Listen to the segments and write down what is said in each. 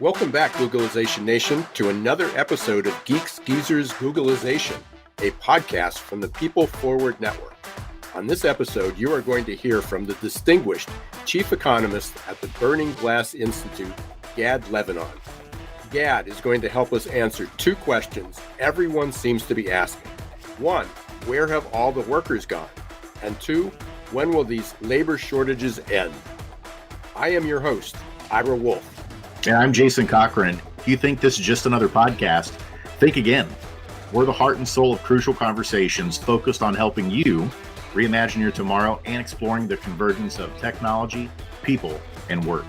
Welcome back, Googlization Nation, to another episode of Geeks, Geezers, Googlization, a podcast from the People Forward Network. On this episode, you are going to hear from the distinguished chief economist at the Burning Glass Institute, Gad Levanon. Gad is going to help us answer two questions everyone seems to be asking. One, where have all the workers gone? And two, when will these labor shortages end? I am your host, Ira Wolfe. And I'm Jason Cochran. If you think this is just another podcast, think again. We're the heart and soul of crucial conversations focused on helping you reimagine your tomorrow and exploring the convergence of technology, people, and work.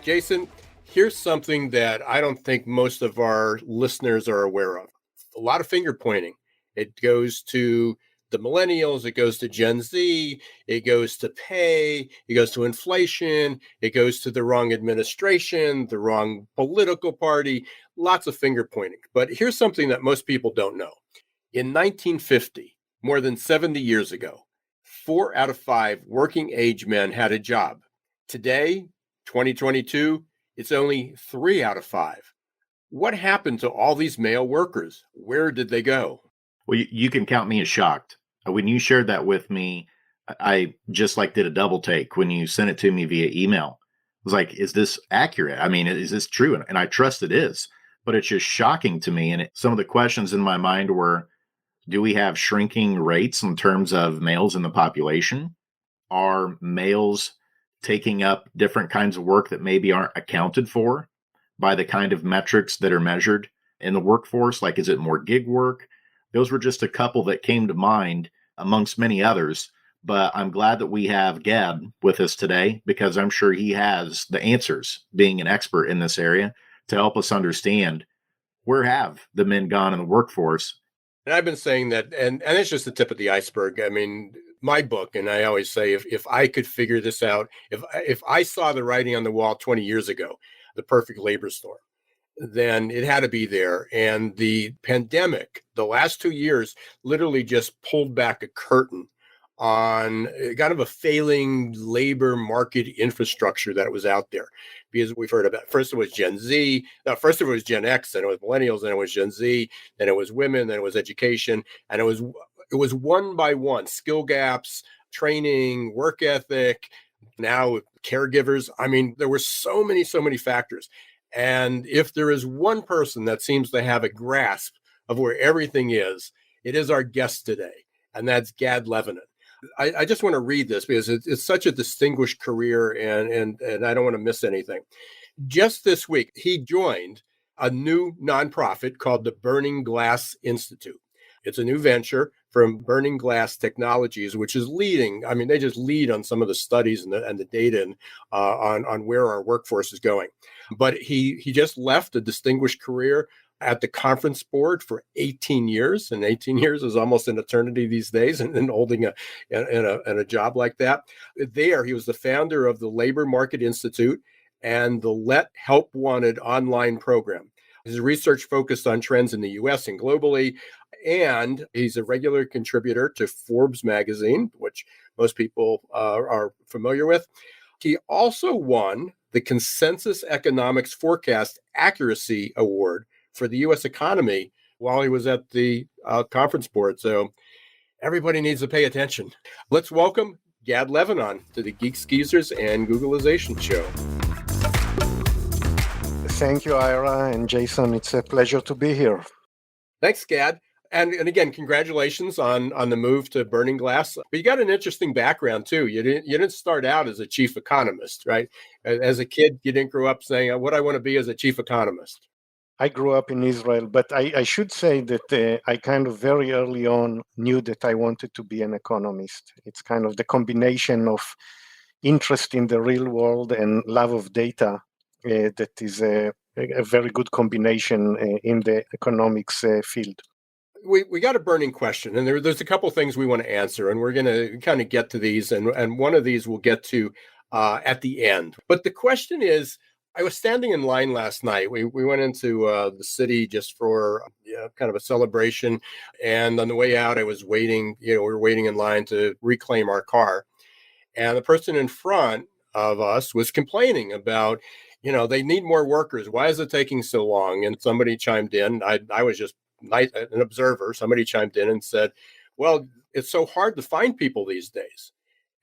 Jason, here's something that I don't think most of our listeners are aware of. A lot of finger pointing. It goes to the millennials, it goes to Gen Z, it goes to pay, it goes to inflation, it goes to the wrong administration, the wrong political party, lots of finger pointing. But here's something that most people don't know. In 1950, more than 70 years ago, 4 out of 5 working age men had a job. Today, 2022, it's only 3 out of 5. What happened to all these male workers? Where did they go? Well, you can count me as shocked. When you shared that with me, I just did a double take when you sent it to me via email. I was like, is this accurate? I mean, is this true? And I trust it is, but it's just shocking to me. And some of the questions in my mind were, do we have shrinking rates in terms of males in the population? Are males taking up different kinds of work that maybe aren't accounted for by the kind of metrics that are measured in the workforce? Like, is it more gig work? Those were just a couple that came to mind amongst many others. But I'm glad that we have Gad with us today because I'm sure he has the answers, being an expert in this area, to help us understand where have the men gone in the workforce. And I've been saying that, and it's just the tip of the iceberg. I mean, my book, and I always say, if I could figure this out, if I saw the writing on the wall 20 years ago, the perfect labor storm, then it had to be there. And the pandemic, the last 2 years, literally just pulled back a curtain on kind of a failing labor market infrastructure that was out there. Because we've heard about, first it was Gen Z, first it was Gen X, then it was millennials, then it was Gen Z, then it was women, then it was education, and it was one by one, skill gaps, training, work ethic, now caregivers. I mean, there were so many factors. And if there is one person that seems to have a grasp of where everything is, it is our guest today, and that's Gad Levanon. I just want to read this because it's such a distinguished career, and I don't want to miss anything. Just this week, he joined a new nonprofit called the Burning Glass Institute. It's a new venture from Burning Glass Technologies, which is leading. I mean, they just lead on some of the studies and the data and on where our workforce is going. But he just left a distinguished career at the conference board for 18 years, and 18 years is almost an eternity these days, and holding a job like that. There, he was the founder of the Labor Market Institute and the Let Help Wanted online program. His research focused on trends in the U.S. and globally, and he's a regular contributor to Forbes magazine, which most people are familiar with. He also won the Consensus Economics Forecast Accuracy Award for the U.S. economy while he was at the conference board. So everybody needs to pay attention. Let's welcome Gad Levanon to the Geeks, Geezers, and Googlization show. Thank you, Ira and Jason. It's a pleasure to be here. Thanks, Gad. And again, congratulations on the move to Burning Glass. But you got an interesting background too. You didn't start out as a chief economist, right? As a kid, you didn't grow up saying, "What I want to be as a chief economist." I grew up in Israel, but I should say that I kind of very early on knew that I wanted to be an economist. It's kind of the combination of interest in the real world and love of data that is a very good combination in the economics field. We got a burning question, and there's a couple things we want to answer, and we're going to kind of get to these, and one of these we'll get to at the end. But the question is, I was standing in line last night. We went into the city just for kind of a celebration, and on the way out, I was waiting. We were waiting in line to reclaim our car, and the person in front of us was complaining about, they need more workers. Why is it taking so long? And somebody chimed in. I was just an observer. Somebody chimed in and said, well, it's so hard to find people these days.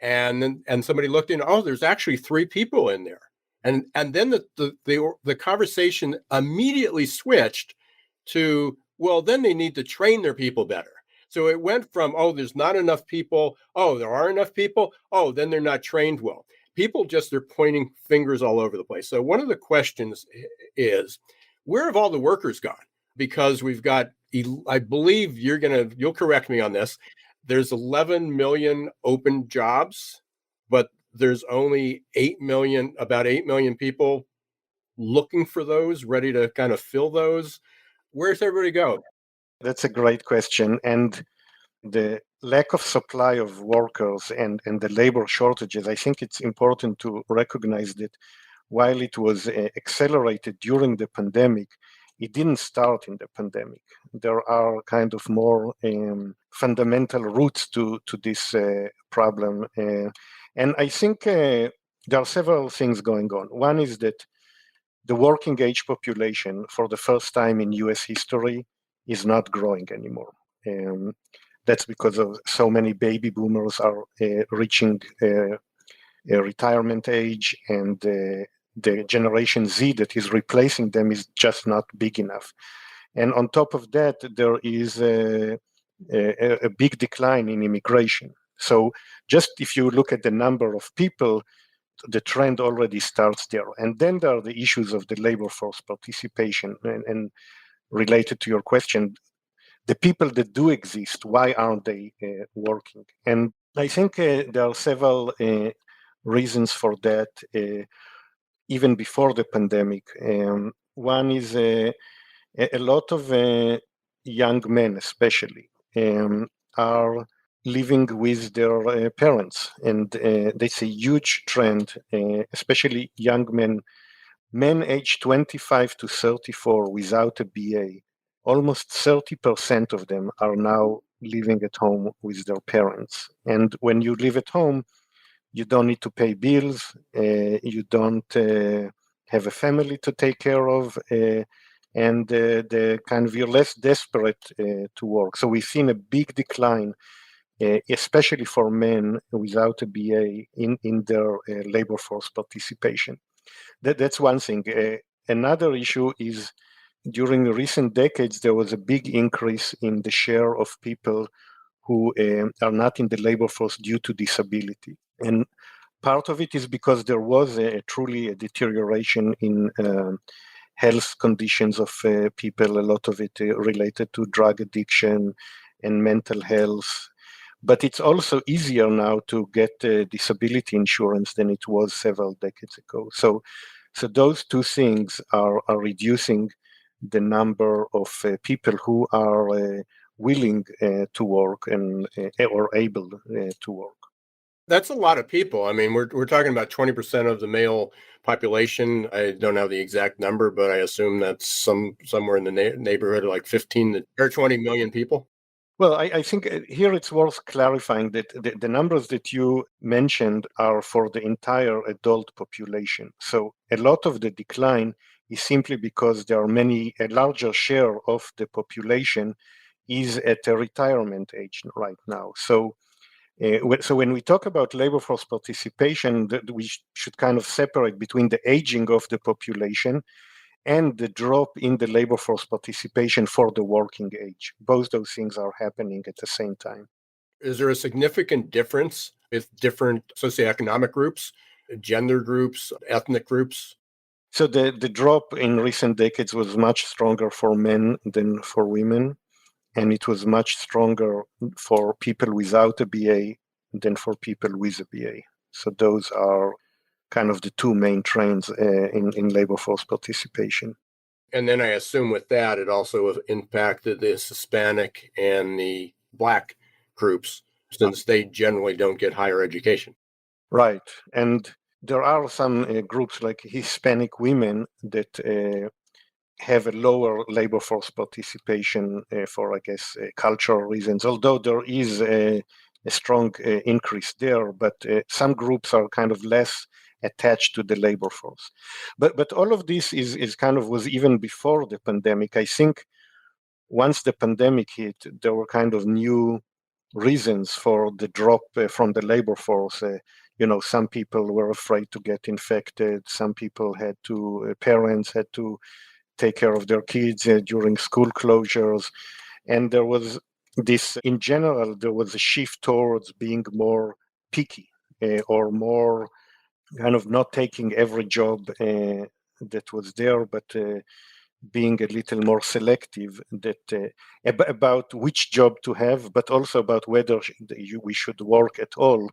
And somebody looked in, oh, there's actually 3 people in there. And then the conversation immediately switched to, well, then they need to train their people better. So it went from, oh, there's not enough people. Oh, there are enough people. Oh, then they're not trained well. People just are pointing fingers all over the place. So one of the questions is, where have all the workers gone? Because we've got, I believe you'll correct me on this. There's 11 million open jobs, but there's only about 8 million people looking for those, ready to kind of fill those. Where's everybody go? That's a great question. And the lack of supply of workers and the labor shortages, I think it's important to recognize that while it was accelerated during the pandemic, it didn't start in the pandemic. There are kind of more fundamental roots to this problem. And I think there are several things going on. One is that the working age population, for the first time in US history, is not growing anymore. That's because of so many baby boomers are reaching a retirement age, and the Generation Z that is replacing them is just not big enough. And on top of that, there is a big decline in immigration. So just if you look at the number of people, the trend already starts there. And then there are the issues of the labor force participation. And related to your question, the people that do exist, why aren't they working? And I think there are several reasons for that, even before the pandemic. One is a lot of young men, especially, are living with their parents. And that's a huge trend, especially young men aged 25 to 34 without a BA. Almost 30% of them are now living at home with their parents. And when you live at home, you don't need to pay bills, you don't have a family to take care of, and the kind of you're less desperate to work. So we've seen a big decline, especially for men without a BA in their labor force participation. That's one thing. Another issue is during recent decades, there was a big increase in the share of people who are not in the labor force due to disability. And part of it is because there was truly a deterioration in health conditions of people, a lot of it related to drug addiction and mental health. But it's also easier now to get disability insurance than it was several decades ago. So those two things are reducing the number of people who are willing to work and or able to work. That's a lot of people. I mean, we're talking about 20% of the male population. I don't have the exact number, but I assume that's somewhere in the neighborhood of like 15 or 20 million people. Well, I think here it's worth clarifying that the numbers that you mentioned are for the entire adult population. So a lot of the decline is simply because there are a larger share of the population is at a retirement age right now. So when we talk about labor force participation, we should kind of separate between the aging of the population and the drop in the labor force participation for the working age. Both those things are happening at the same time. Is there a significant difference with different socioeconomic groups, gender groups, ethnic groups? So the drop in recent decades was much stronger for men than for women, and it was much stronger for people without a BA than for people with a BA. So those are kind of the two main trends in labor force participation. And then I assume with that, it also impacted the Hispanic and the Black groups, since they generally don't get higher education. Right. And there are some groups like Hispanic women that have a lower labor force participation for, I guess, cultural reasons, although there is a strong increase there, but some groups are kind of less attached to the labor force. But all of this is kind of was even before the pandemic. I think once the pandemic hit, there were kind of new reasons for the drop from the labor force. Some people were afraid to get infected. Some people parents had to take care of their kids during school closures. And there was in general, there was a shift towards being more picky or more kind of not taking every job that was there, but being a little more selective about which job to have, but also about whether we should work at all.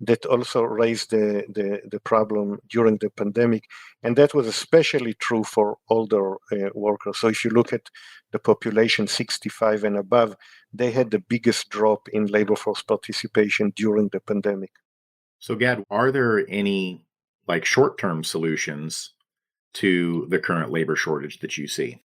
That also raised the problem during the pandemic. And that was especially true for older workers. So if you look at the population 65 and above, they had the biggest drop in labor force participation during the pandemic. So, Gad, are there any short-term solutions to the current labor shortage that you see?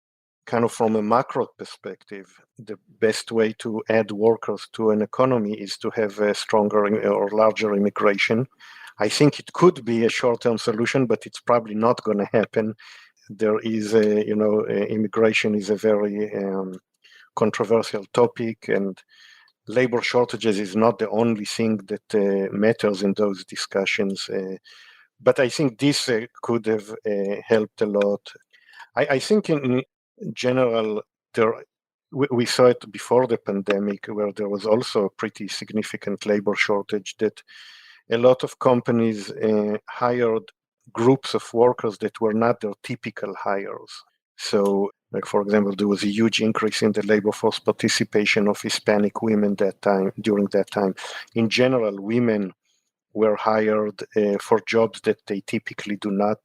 Kind of from a macro perspective, the best way to add workers to an economy is to have a stronger or larger immigration. I think it could be a short-term solution, but it's probably not going to happen. There is immigration is a very controversial topic, and labor shortages is not the only thing that matters in those discussions. But I think this could have helped a lot. I think in general, we saw it before the pandemic, where there was also a pretty significant labor shortage, that a lot of companies hired groups of workers that were not their typical hires. So, for example, there was a huge increase in the labor force participation of Hispanic women during that time. In general, women were hired for jobs that they typically do not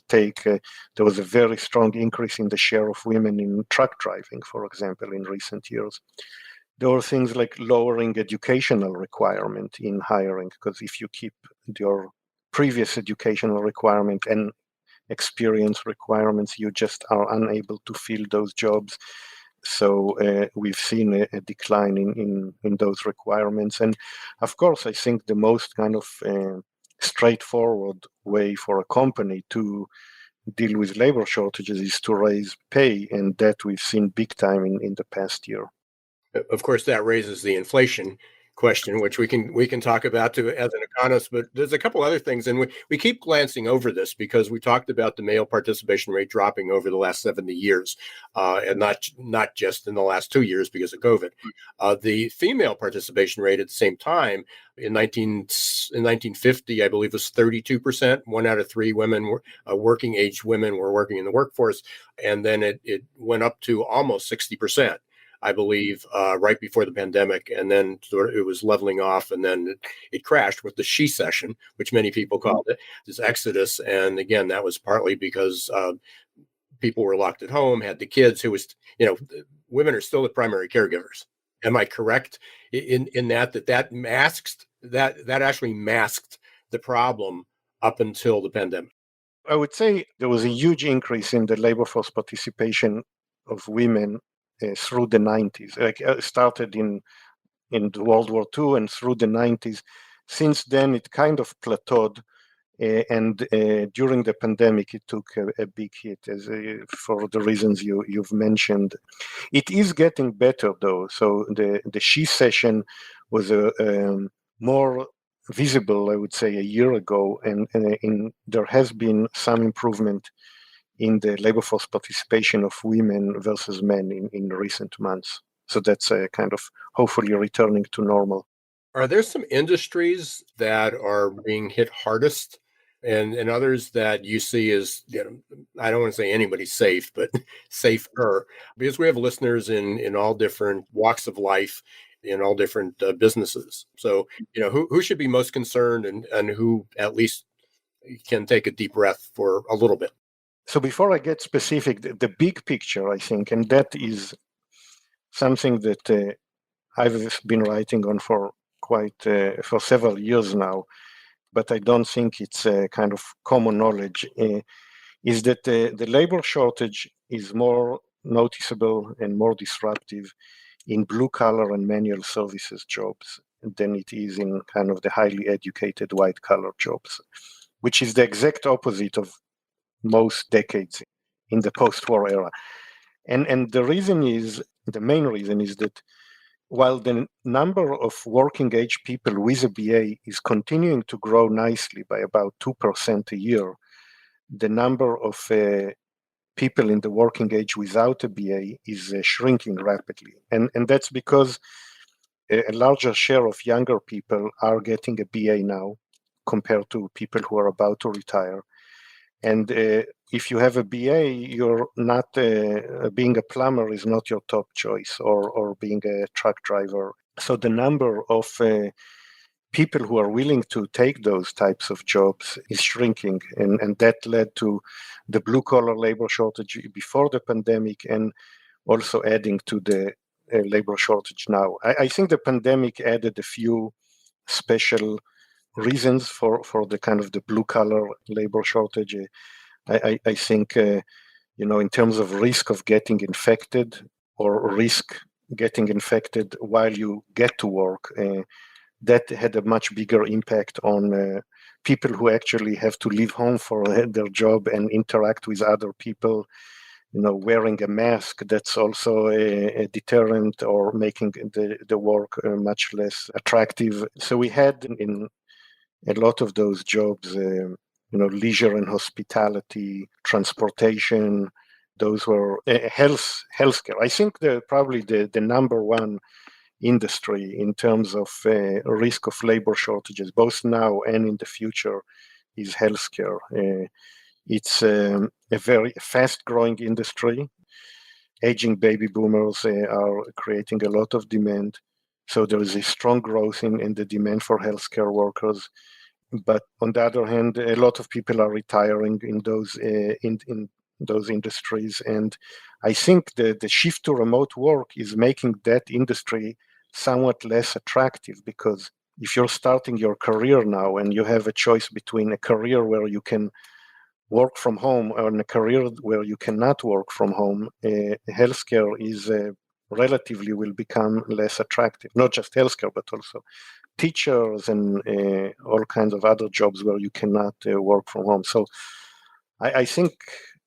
take. There was a very strong increase in the share of women in truck driving, for example, in recent years. There were things like lowering educational requirement in hiring, because if you keep your previous educational requirement and experience requirements, you just are unable to fill those jobs. So we've seen a decline in those requirements. And of course, I think the most kind of straightforward way for a company to deal with labor shortages is to raise pay. And that we've seen big time in the past year. Of course, that raises the inflation question, which we can talk about too as an economist, but there's a couple other things, and we keep glancing over this because we talked about the male participation rate dropping over the last 70 years, and not just in the last 2 years because of COVID. The female participation rate at the same time in 1950, I believe, was 32%. 1 out of 3 women were working age women were working in the workforce, and then it went up to almost 60%. I believe, right before the pandemic, and then it was leveling off, and then it crashed with the she-cession, which many people called it, this exodus. And again, that was partly because people were locked at home, had the kids. Women are still the primary caregivers. Am I correct in that masked that actually masked the problem up until the pandemic? I would say there was a huge increase in the labor force participation of women through the 90s. Started in World War II and through the 90s. Since then, it kind of plateaued, and during the pandemic, it took a big hit, for the reasons you've mentioned. It is getting better, though. So the she-cession was more visible, I would say, a year ago, and there has been some improvement in the labor force participation of women versus men in recent months. So that's kind of hopefully returning to normal. Are there some industries that are being hit hardest and others that you see as, I don't want to say anybody's safe, but safer? Because we have listeners in all different walks of life, in all different businesses. So, who should be most concerned and who at least can take a deep breath for a little bit? So before I get specific, the big picture, I think, and that is something that I've been writing on for several years now, but I don't think it's kind of common knowledge, is that the labor shortage is more noticeable and more disruptive in blue collar and manual services jobs than it is in kind of the highly educated white collar jobs, which is the exact opposite of most decades in the post-war era. And the main reason is that while the number of working age people with a BA is continuing to grow nicely by about 2% a year, the number of people in the working age without a BA is shrinking rapidly. And that's because a larger share of younger people are getting a BA now compared to people who are about to retire. And if you have a BA, you're not being a plumber is not your top choice, or being a truck driver. So the number of people who are willing to take those types of jobs is shrinking, and that led to the blue collar labor shortage before the pandemic, and also adding to the labor shortage now. I think the pandemic added a few special reasons for the kind of the blue collar labor shortage. I think, in terms of risk of getting infected, or risk getting infected while you get to work, that had a much bigger impact on people who actually have to leave home for their job and interact with other people. Wearing a mask, that's also a deterrent, or making the work much less attractive. So we had in a lot of those jobs, leisure and hospitality, transportation, those were healthcare. I think probably the number one industry in terms of risk of labor shortages, both now and in the future, is healthcare. It's a very fast-growing industry. Aging baby boomers are creating a lot of demand. So there is a strong growth in the demand for healthcare workers. But on the other hand, a lot of people are retiring in those in those industries. And I think the shift to remote work is making that industry somewhat less attractive, because if you're starting your career now and you have a choice between a career where you can work from home and a career where you cannot work from home, healthcare is relatively will become less attractive. Not just healthcare, but also teachers and all kinds of other jobs where you cannot work from home. So I think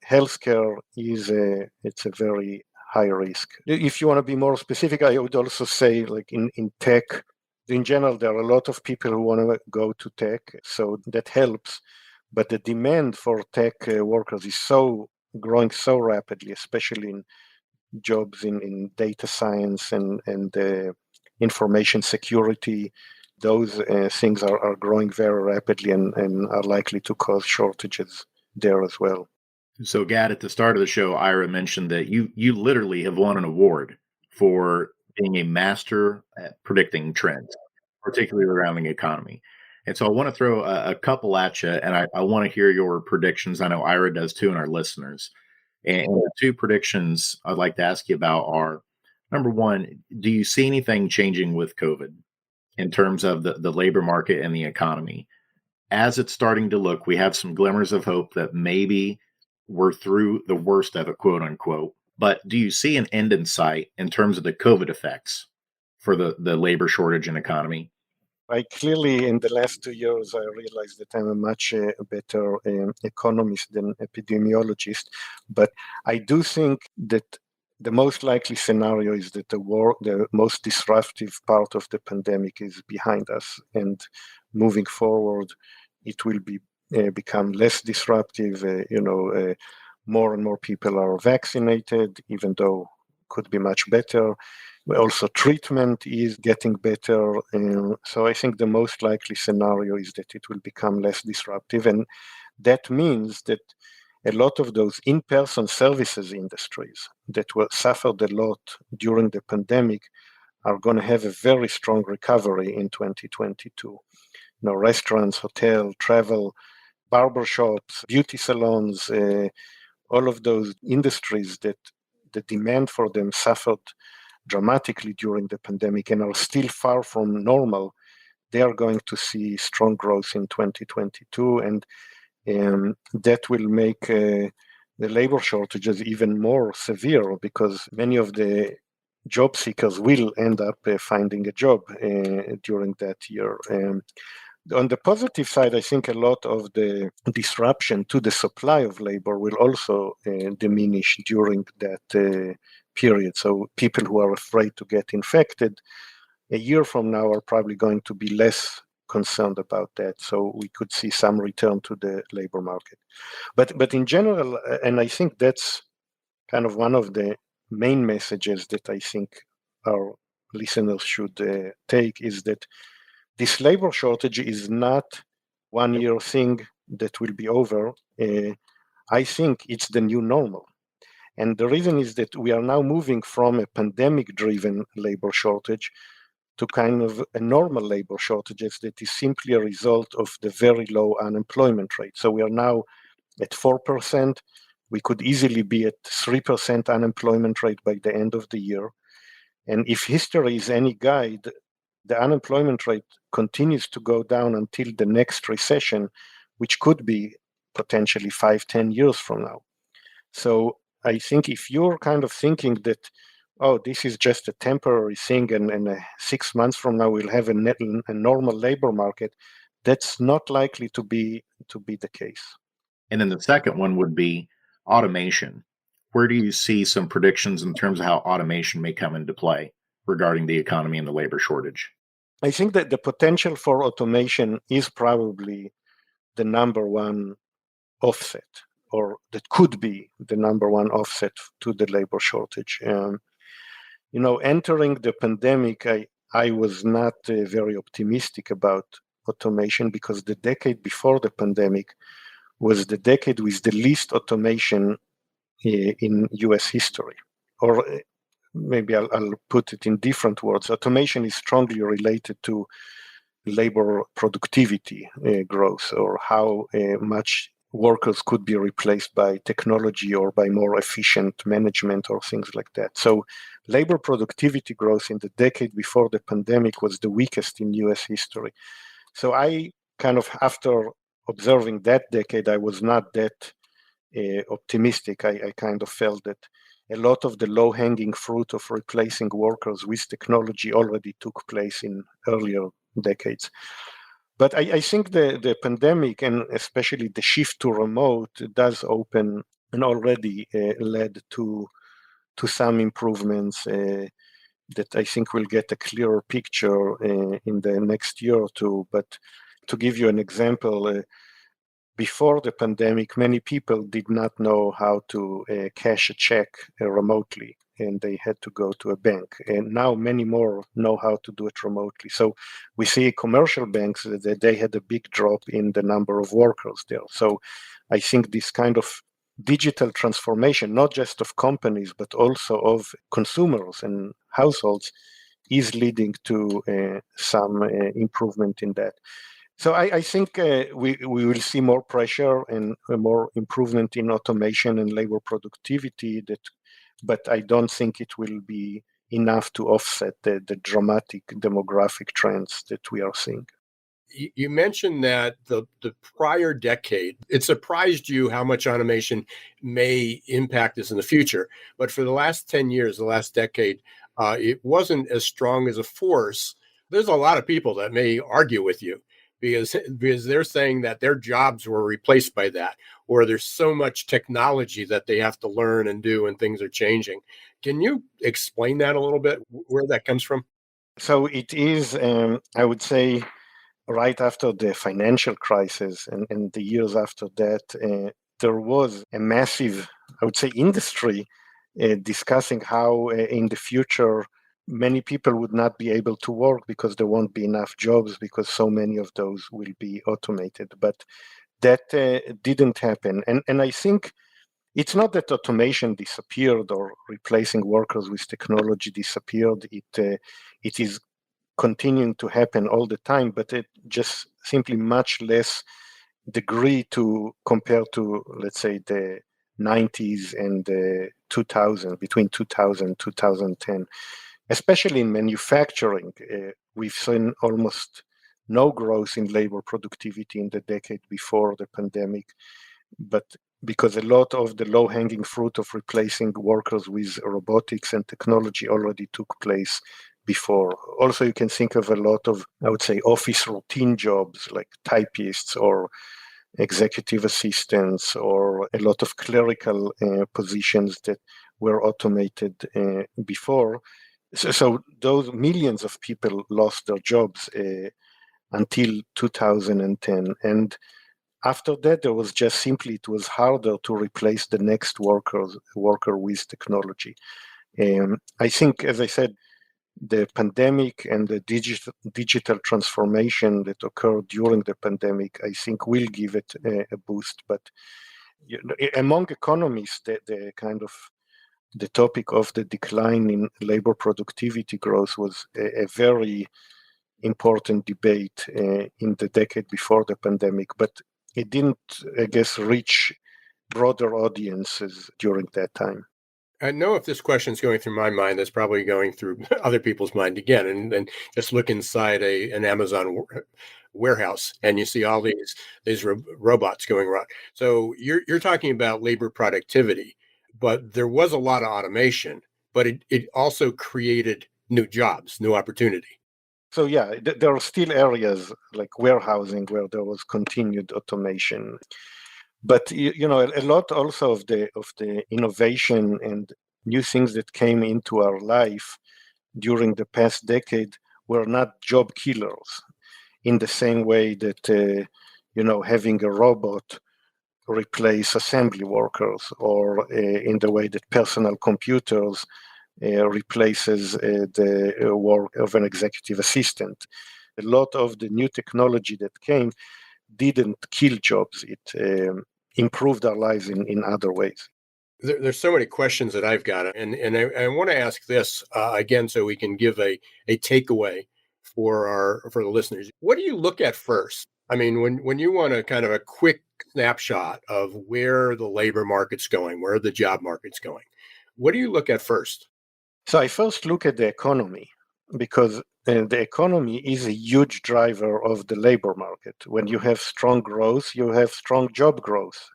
healthcare it's a very high risk. If you want to be more specific, I would also say, like in tech, in general, there are a lot of people who want to go to tech, so that helps. But the demand for tech workers is growing so rapidly, especially in jobs in data science and information security. Those things are growing very rapidly and are likely to cause shortages there as well. So, Gad, at the start of the show, Ira mentioned that you literally have won an award for being a master at predicting trends, particularly around the economy. And so I want to throw a couple at you, and I want to hear your predictions. I know Ira does too, and our listeners. And the two predictions I'd like to ask you about are, number one, do you see anything changing with COVID in terms of the labor market and the economy? As it's starting to look, we have some glimmers of hope that maybe we're through the worst of it, quote unquote. But do you see an end in sight in terms of the COVID effects for the labor shortage and economy? I clearly, in the last 2 years, I realized that I'm a much better economist than epidemiologist. But I do think that the most likely scenario is that the most disruptive part of the pandemic is behind us, and moving forward, it will become less disruptive. More and more people are vaccinated, even though could be much better. Also, treatment is getting better. So I think the most likely scenario is that it will become less disruptive. And that means that a lot of those in-person services industries that were suffered a lot during the pandemic are going to have a very strong recovery in 2022. Restaurants, hotel, travel, barbershops, beauty salons, all of those industries that the demand for them suffered dramatically during the pandemic and are still far from normal, they are going to see strong growth in 2022. And that will make the labor shortages even more severe, because many of the job seekers will end up finding a job during that year. On the positive side, I think a lot of the disruption to the supply of labor will also diminish during that period. So people who are afraid to get infected a year from now are probably going to be less concerned about that. So we could see some return to the labor market. But in general, and I think that's kind of one of the main messages that I think our listeners should take, is that this labor shortage is not 1 year thing that will be over. I think it's the new normal. And the reason is that we are now moving from a pandemic-driven labor shortage to kind of a normal labor shortages that is simply a result of the very low unemployment rate. So we are now at 4%. We could easily be at 3% unemployment rate by the end of the year. And if history is any guide, the unemployment rate continues to go down until the next recession, which could be potentially 5-10 years from now. So I think if you're kind of thinking that, oh, this is just a temporary thing, and 6 months from now we'll have a normal labor market, that's not likely to be the case. And then the second one would be automation. Where do you see some predictions in terms of how automation may come into play regarding the economy and the labor shortage? I think that the potential for automation is probably the number one offset, or that could be the number one offset to the labor shortage. Entering the pandemic, I was not very optimistic about automation, because the decade before the pandemic was the decade with the least automation in US history. Or maybe I'll put it in different words. Automation is strongly related to labor productivity growth, or how much workers could be replaced by technology or by more efficient management or things like that. So labor productivity growth in the decade before the pandemic was the weakest in US history. So I kind of, after observing that decade, I was not that optimistic. I kind of felt that a lot of the low-hanging fruit of replacing workers with technology already took place in earlier decades. But I think the pandemic, and especially the shift to remote, does open and already led to some improvements that I think we'll get a clearer picture in the next year or two. But to give you an example, before the pandemic, many people did not know how to cash a check remotely, and they had to go to a bank. And now many more know how to do it remotely. So we see commercial banks that they had a big drop in the number of workers there. So I think this kind of digital transformation, not just of companies, but also of consumers and households, is leading to some improvement in that. So I think we will see more pressure and more improvement in automation and labor productivity, but I don't think it will be enough to offset the dramatic demographic trends that we are seeing. You mentioned that the prior decade, it surprised you how much automation may impact us in the future. But for the last 10 years, the last decade, it wasn't as strong as a force. There's a lot of people that may argue with you because they're saying that their jobs were replaced by that, or there's so much technology that they have to learn and do, and things are changing. Can you explain that a little bit, where that comes from? So it is, I would say, right after the financial crisis and the years after that, there was a massive, I would say, industry discussing how in the future many people would not be able to work because there won't be enough jobs, because so many of those will be automated. But that didn't happen. And I think it's not that automation disappeared or replacing workers with technology disappeared. It is continuing to happen all the time, but it just simply much less degree to compare to, let's say, the 90s and the 2000, between 2000 and 2010. Especially in manufacturing, we've seen almost no growth in labor productivity in the decade before the pandemic. But because a lot of the low-hanging fruit of replacing workers with robotics and technology already took place before. Also, you can think of a lot of, I would say, office routine jobs like typists or executive assistants, or a lot of clerical positions that were automated before. So those millions of people lost their jobs until 2010. And after that, there was just simply, it was harder to replace the next worker with technology. I think, as I said, the pandemic and the digital transformation that occurred during the pandemic, I think will give it a boost. But among economists, the kind of the topic of the decline in labor productivity growth was a very important debate in the decade before the pandemic, but it didn't, I guess, reach broader audiences during that time. I know if this question is going through my mind, that's probably going through other people's mind again. And just look inside an Amazon warehouse, and you see all these robots going around. So you're talking about labor productivity, but there was a lot of automation, but it also created new jobs, new opportunity. So yeah, there are still areas like warehousing where there was continued automation. But a lot also of the innovation and new things that came into our life during the past decade were not job killers, in the same way that having a robot replace assembly workers, or in the way that personal computers replaces the work of an executive assistant. A lot of the new technology that came didn't kill jobs. It improved our lives in other ways. There's so many questions that I've got, and I want to ask this again, so we can give a takeaway for the listeners. What do you look at first? I mean, when you want a kind of a quick snapshot of where the labor market's going, where the job market's going, what do you look at first? So I first look at the economy, because the economy is a huge driver of the labor market. When you have strong growth, you have strong job growth.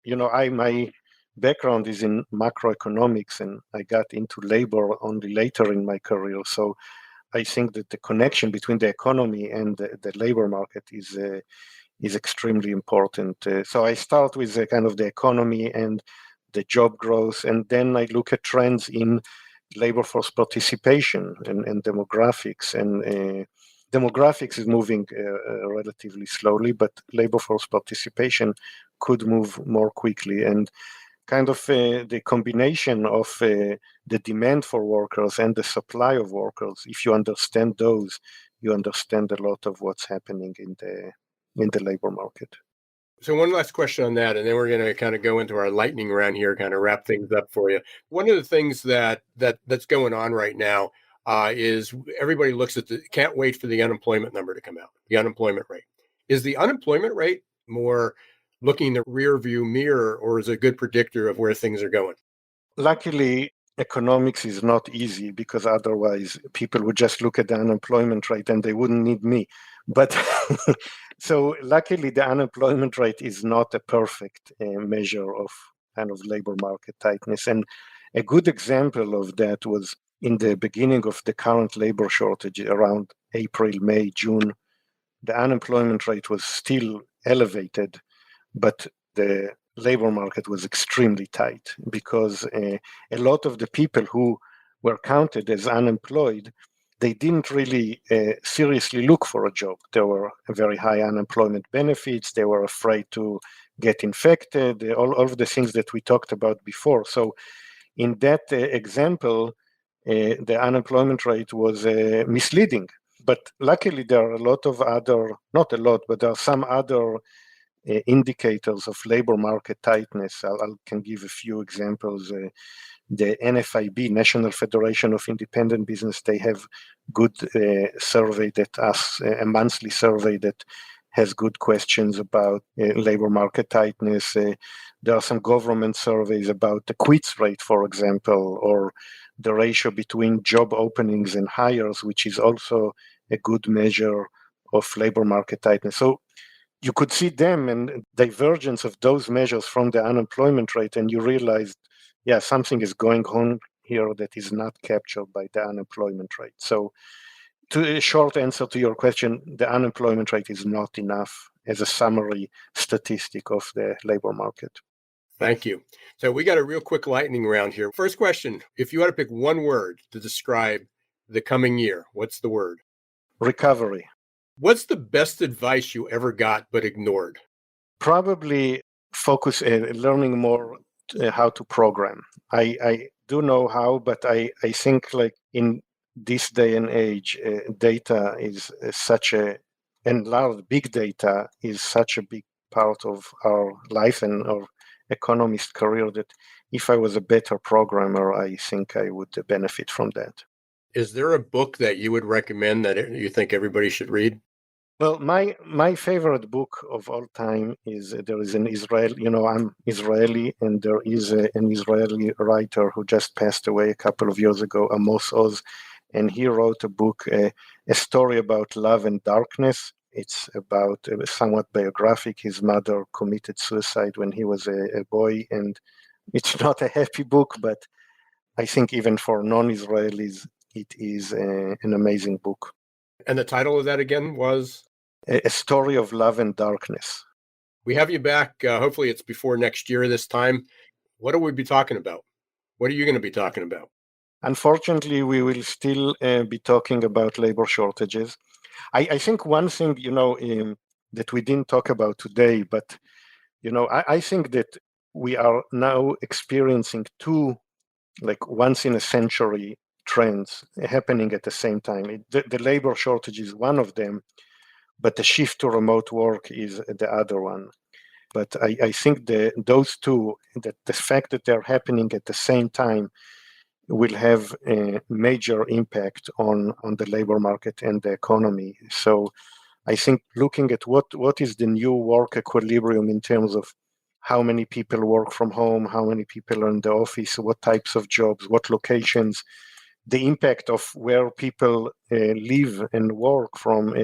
My background is in macroeconomics, and I got into labor only later in my career. So I think that the connection between the economy and the labor market is extremely important. So I start with kind of the economy and the job growth, and then I look at trends in labor force participation and demographics. And demographics is moving relatively slowly, but labor force participation could move more quickly. And kind of the combination of the demand for workers and the supply of workers, if you understand those, you understand a lot of what's happening in the labor market. So one last question on that, and then we're going to kind of go into our lightning round here, kind of wrap things up for you. One of the things that's going on right now is everybody can't wait for the unemployment number to come out, the unemployment rate. Is the unemployment rate more looking in the rear view mirror, or is it a good predictor of where things are going? Luckily, economics is not easy, because otherwise people would just look at the unemployment rate and they wouldn't need me. But so luckily, the unemployment rate is not a perfect measure of kind of labor market tightness. And a good example of that was in the beginning of the current labor shortage, around April, May, June. The unemployment rate was still elevated, but the labor market was extremely tight, because a lot of the people who were counted as unemployed, they didn't really seriously look for a job. There were very high unemployment benefits. They were afraid to get infected, all of the things that we talked about before. So in that example, the unemployment rate was misleading. But luckily, there are a lot of other, not a lot, but there are some other indicators of labor market tightness. I can give a few examples. The NFIB, National Federation of Independent Business, they have good survey a monthly survey that has good questions about labor market tightness. There are some government surveys about the quits rate, for example, or the ratio between job openings and hires, which is also a good measure of labor market tightness. So you could see them and divergence of those measures from the unemployment rate, and you realized, yeah, something is going on here that is not captured by the unemployment rate. So, to a short answer to your question, the unemployment rate is not enough as a summary statistic of the labor market. Thank you. So we got a real quick lightning round here. First question, if you had to pick one word to describe the coming year, what's the word? Recovery. What's the best advice you ever got but ignored? Probably focus learning more how to program. I do know how, but I think like in this day and age, data is such a, and large big data is such a big part of our life and our economist career that if I was a better programmer, I think I would benefit from that. Is there a book that you would recommend that you think everybody should read? Well, my favorite book of all time is there is an Israel. I'm Israeli, and there is an Israeli writer who just passed away a couple of years ago, Amos Oz, and he wrote a book, a story about love and darkness. It's about somewhat biographic. His mother committed suicide when he was a boy, and it's not a happy book, but I think even for non-Israelis, it is an amazing book. And the title of that again was? A story of love and darkness. We have you back. Hopefully it's before next year this time. What will we be talking about? What are you going to be talking about? Unfortunately, we will still be talking about labor shortages. I think one thing, that we didn't talk about today, but, I think that we are now experiencing two, like once in a century trends happening at the same time. The labor shortage is one of them, but the shift to remote work is the other one. But I think those two, that the fact that they're happening at the same time, will have a major impact on the labor market and the economy. So I think looking at what is the new work equilibrium in terms of how many people work from home, how many people are in the office, what types of jobs, what locations, the impact of where people live and work from,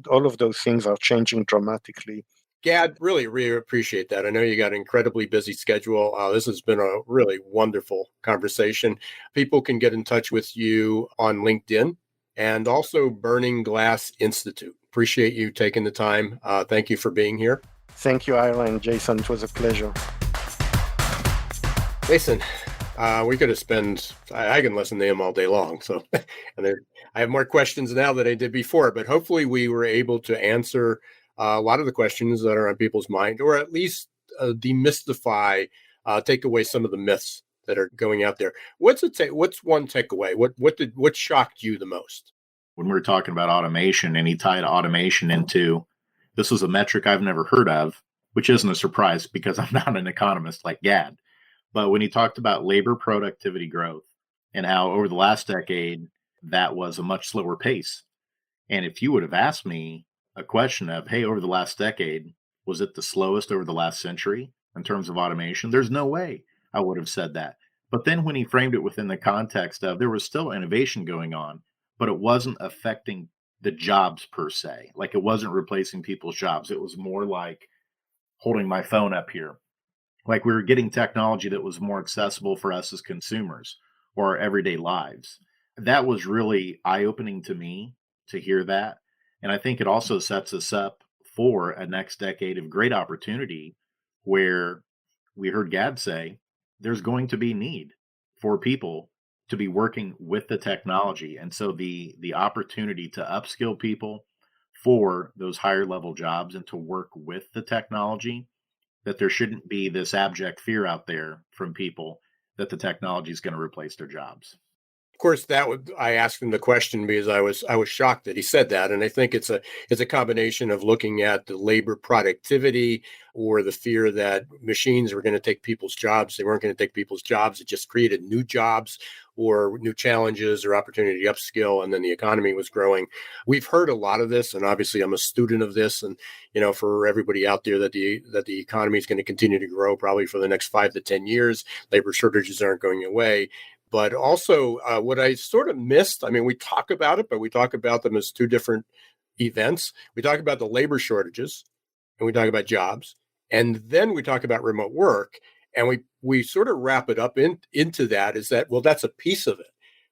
all of those things are changing dramatically. Gad, really appreciate that. I know you got an incredibly busy schedule. This has been a really wonderful conversation. People can get in touch with you on LinkedIn and also Burning Glass Institute. Appreciate you taking the time. Thank you for being here. Thank you, Ira and Jason. It was a pleasure. Jason, we could have spent, I can listen to him all day long. So, and I have more questions now than I did before, but hopefully we were able to answer a lot of the questions that are on people's mind, or at least demystify, take away some of the myths that are going out there. What's one takeaway? What shocked you the most? When we were talking about automation, and he tied automation into, this was a metric I've never heard of, which isn't a surprise because I'm not an economist like Gad. But when he talked about labor productivity growth and how over the last decade, that was a much slower pace. And if you would have asked me a question of, hey, over the last decade, was it the slowest over the last century in terms of automation? There's no way I would have said that. But then when he framed it within the context of there was still innovation going on, but it wasn't affecting the jobs per se. Like it wasn't replacing people's jobs. It was more like holding my phone up here. Like we were getting technology that was more accessible for us as consumers or our everyday lives. That was really eye-opening to me to hear that. And I think it also sets us up for a next decade of great opportunity where we heard Gad say there's going to be need for people to be working with the technology. And so the opportunity to upskill people for those higher level jobs and to work with the technology, that there shouldn't be this abject fear out there from people that the technology is going to replace their jobs. Of course, I asked him the question because I was shocked that he said that, and I think it's a combination of looking at the labor productivity or the fear that machines were going to take people's jobs. They weren't going to take people's jobs. It just created new jobs or new challenges or opportunity to upskill, and then the economy was growing. We've heard a lot of this, and obviously I'm a student of this, and for everybody out there that the economy is going to continue to grow probably for the next 5 to 10 years. Labor shortages aren't going away. But also what I sort of missed, I mean, we talk about it, but we talk about them as two different events. We talk about the labor shortages, and we talk about jobs, and then we talk about remote work, and we sort of wrap it up into that is that, well, that's a piece of it.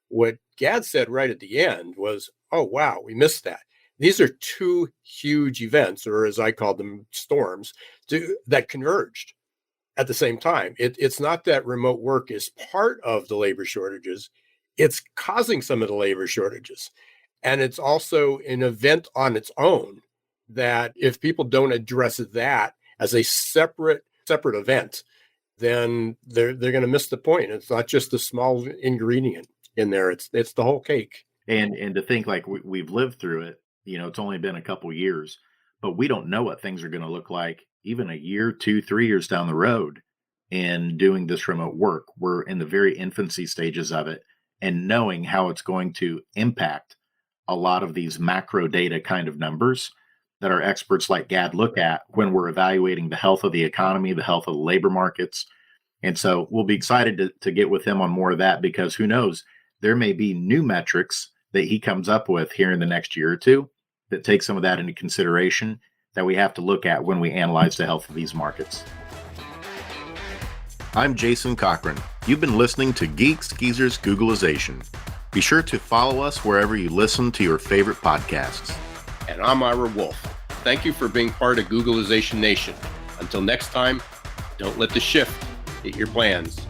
What Gad said right at the end was, oh, wow, we missed that. These are two huge events, or as I call them, storms, that converged at the same time. It's not that remote work is part of the labor shortages. It's causing some of the labor shortages. And it's also an event on its own that if people don't address that as a separate event, then they're going to miss the point. It's not just the small ingredient in there. It's the whole cake. And to think like we've lived through it, it's only been a couple years, but we don't know what things are going to look like even a year, 2, 3 years down the road in doing this remote work. We're in the very infancy stages of it, and knowing how it's going to impact a lot of these macro data kind of numbers that our experts like Gad look at when we're evaluating the health of the economy, the health of the labor markets. And so we'll be excited to get with him on more of that, because who knows, there may be new metrics that he comes up with here in the next year or two that take some of that into consideration that we have to look at when we analyze the health of these markets. I'm Jason Cochran. You've been listening to Geeks, Geezers, Googlization. Be sure to follow us wherever you listen to your favorite podcasts. And I'm Ira Wolfe. Thank you for being part of Googlization Nation. Until next time, don't let the shift hit your plans.